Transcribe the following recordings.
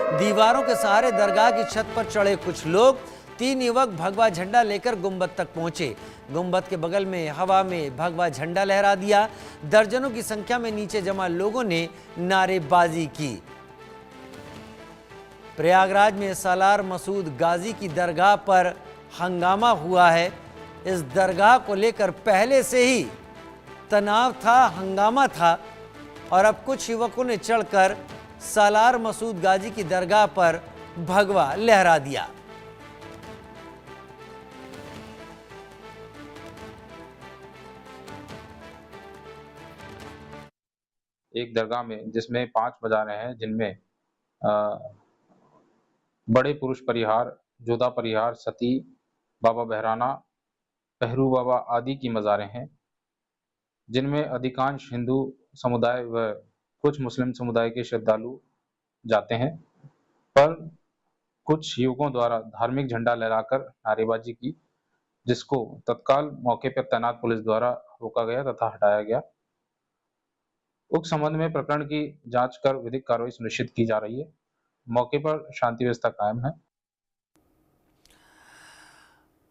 दीवारों के सहारे दरगाह की छत पर चढ़े कुछ लोग। 3 युवक भगवा झंडा लेकर गुंबद तक पहुंचे। गुंबद के बगल में हवा में भगवा झंडा लहरा दिया। दर्जनों की संख्या में नीचे जमा लोगों ने नारेबाजी की। प्रयागराज में सालार मसूद गाजी की दरगाह पर हंगामा हुआ है। इस दरगाह को लेकर पहले से ही तनाव था, हंगामा था और अब कुछ युवकों ने चढ़कर सालार मसूद गाजी की दरगाह पर भगवा लहरा दिया। एक दरगाह में जिसमें 5 मज़ारें हैं, जिनमें बड़े पुरुष परिहार, जोधा परिहार, सती, बाबा बहराना, पहरू बाबा आदि की मज़ारें हैं, जिनमें अधिकांश हिंदू समुदाय व कुछ मुस्लिम समुदाय के श्रद्धालु जाते हैं। पर कुछ युवकों द्वारा धार्मिक झंडा लहराकर नारेबाजी की, जिसको तत्काल मौके पर तैनात पुलिस द्वारा रोका गया तथा हटाया गया। उक्त संबंध में प्रकरण की जांच कर विधिक कार्रवाई सुनिश्चित की जा रही है। मौके पर शांति व्यवस्था कायम है।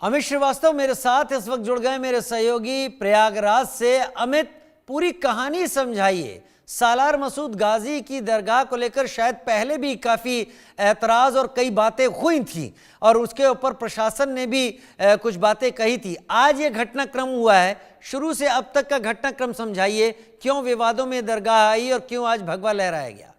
अमित श्रीवास्तव मेरे साथ इस वक्त जुड़ गए, मेरे सहयोगी प्रयागराज से। अमित, पूरी कहानी समझाइए। सालार मसूद गाजी की दरगाह को लेकर शायद पहले भी काफी ऐतराज और कई बातें हुई थी और उसके ऊपर प्रशासन ने भी कुछ बातें कही थी। आज ये घटनाक्रम हुआ है, शुरू से अब तक का घटनाक्रम समझाइए। क्यों विवादों में दरगाह आई और क्यों आज भगवा लहराया गया?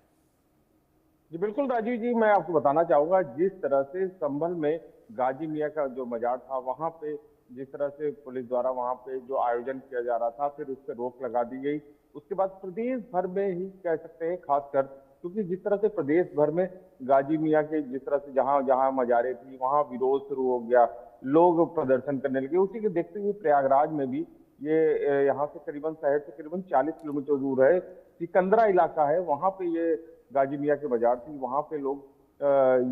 जी बिल्कुल राजीव जी, मैं आपको बताना चाहूंगा जिस तरह से संभल में गाजी मियाँ का जो मजार था, वहां पे जिस तरह से पुलिस द्वारा वहां पे जो आयोजन किया जा रहा था, फिर उस पर रोक लगा दी गई। उसके बाद प्रदेश भर में ही कह सकते हैं, खासकर क्योंकि जिस तरह से प्रदेश भर में गाजी मियाँ के जिस तरह से जहां जहां मजारें थी वहां विरोध शुरू हो गया, लोग प्रदर्शन करने लगे। उसी के देखते हुए प्रयागराज में भी ये यहाँ से करीबन शहर से करीबन 40 किलोमीटर दूर है, सिकंदरा इलाका है, वहां पे ये गाजी मियाँ के बाजार थी। वहां पे लोग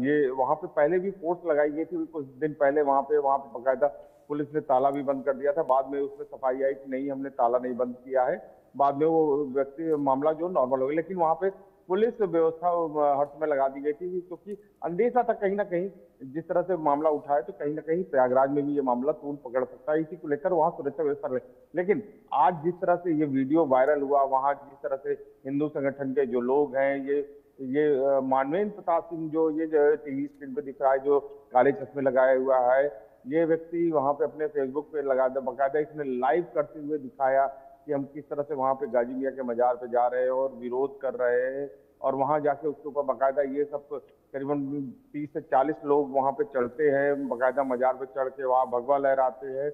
ये वहां पे पहले भी फोर्स लगाई गई थी कुछ दिन पहले। वहां पे बकायदा पुलिस ने ताला भी बंद कर दिया था। बाद में उसमें सफाई आई कि नहीं, हमने ताला नहीं बंद किया है। बाद में वो व्यक्ति मामला जो नॉर्मल हो गया, लेकिन वहां पे पुलिस व्यवस्था हर समय लगा दी गई थी, क्योंकि अंदेशा था कहीं ना कहीं जिस तरह से मामला उठाए तो कहीं ना कहीं प्रयागराज में भी ये मामला तूल पकड़ सकता है। इसी को लेकर वहां सुरक्षा व्यवस्था रहे। लेकिन आज जिस तरह से ये वीडियो वायरल हुआ, वहां जिस तरह से हिंदू संगठन के जो लोग हैं, ये मानवेंद्र प्रताप सिंह जो ये टीवी स्क्रीन पे दिख रहा है, जो काले चश्मे लगाए हुआ है, ये व्यक्ति वहां पे अपने फेसबुक पे बकायदा इसने लाइव करते हुए दिखाया कि हम किस तरह से वहां पे गाजी मियाँ के मजार पे जा रहे हैं और विरोध कर रहे हैं। और वहां जाके उसके ऊपर बकायदा ये सब करीबन 30 से 40 लोग वहां पे चढ़ते हैं, बकायदा मजार पे चढ़ के वहां भगवा लहराते हैं,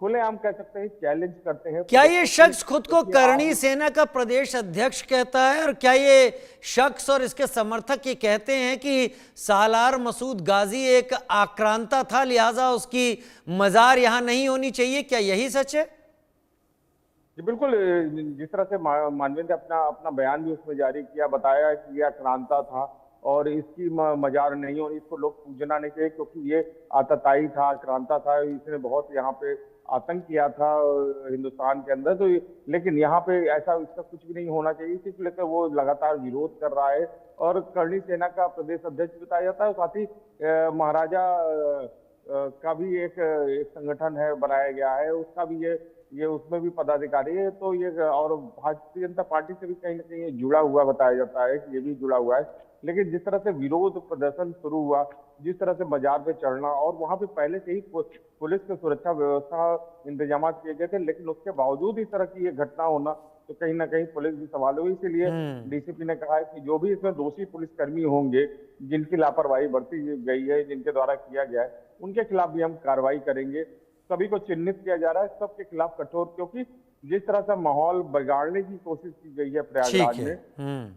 खुलेआम कह सकते हैं चैलेंज करते हैं। क्या ये शख्स खुद को करणी सेना का प्रदेश अध्यक्ष कहता है और क्या ये शख्स और इसके समर्थक ये कहते हैं कि सालार मसूद गाजी एक आक्रांता था, लिहाजा उसकी मजार यहां नहीं होनी चाहिए? क्या यही सच है? जी बिल्कुल, जिस तरह से मानवेंद्र अपना बयान भी उसमें जारी किया, बताया कि यह आक्रांता था और इसकी मजार नहीं होनी, इसको लोग पूजना नहीं चाहिए क्योंकि ये आतताई था, आक्रांता था, इसने बहुत यहाँ पे आतंक किया था हिंदुस्तान के अंदर। तो लेकिन यहाँ पे ऐसा इसका कुछ भी नहीं होना चाहिए। इसी को लेकर वो लगातार विरोध कर रहा है और करणी सेना का प्रदेश अध्यक्ष बताया जाता है। साथ ही महाराजा का भी एक संगठन है, बनाया गया है, उसका भी ये उसमें भी पदाधिकारी है। तो ये और भारतीय जनता पार्टी से भी कहीं ना कहीं जुड़ा हुआ बताया जाता है कि ये भी जुड़ा हुआ है। लेकिन जिस तरह से विरोध प्रदर्शन शुरू हुआ, जिस तरह से मजार पे चढ़ना, और वहां पे पहले से ही पुलिस के सुरक्षा व्यवस्था इंतजाम किए गए थे, लेकिन उसके बावजूद इस तरह की ये घटना होना तो कहीं ना कहीं पुलिस भी सवाल हुई। इसीलिए डीसीपी ने कहा है कि जो भी इसमें दोषी पुलिसकर्मी होंगे, जिनकी लापरवाही बरती गई है, जिनके द्वारा किया गया है, उनके खिलाफ भी हम कार्रवाई करेंगे। सभी को चिन्हित किया जा रहा है, सबके खिलाफ कठोर, क्योंकि जिस तरह से माहौल बिगाड़ने की कोशिश की गई है प्रयागराज में,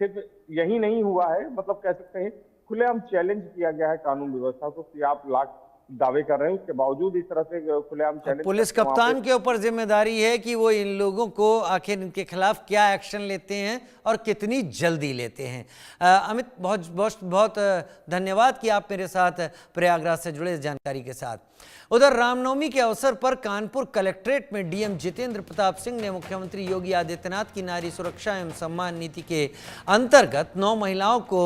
सिर्फ यही नहीं हुआ है, मतलब कह सकते हैं खुलेआम चैलेंज किया गया है कानून व्यवस्था को कि आप लाख दावे कर रहे हैं, उसके बावजूद इस तरह से खुलेआम चैलेंज। पुलिस कप्तान के ऊपर जिम्मेदारी है कि वो इन लोगों को आखिर इनके खिलाफ क्या एक्शन लेते हैं और कितनी जल्दी लेते हैं। अमित, बहुत बहुत बहुत धन्यवाद कि आप मेरे साथ प्रयागराज से जुड़े इस जानकारी के साथ। उधर रामनवमी के अवसर पर कानपुर कलेक्ट्रेट में डीएम जितेंद्र प्रताप सिंह ने मुख्यमंत्री योगी आदित्यनाथ की नारी सुरक्षा एवं सम्मान नीति के अंतर्गत 9 महिलाओं को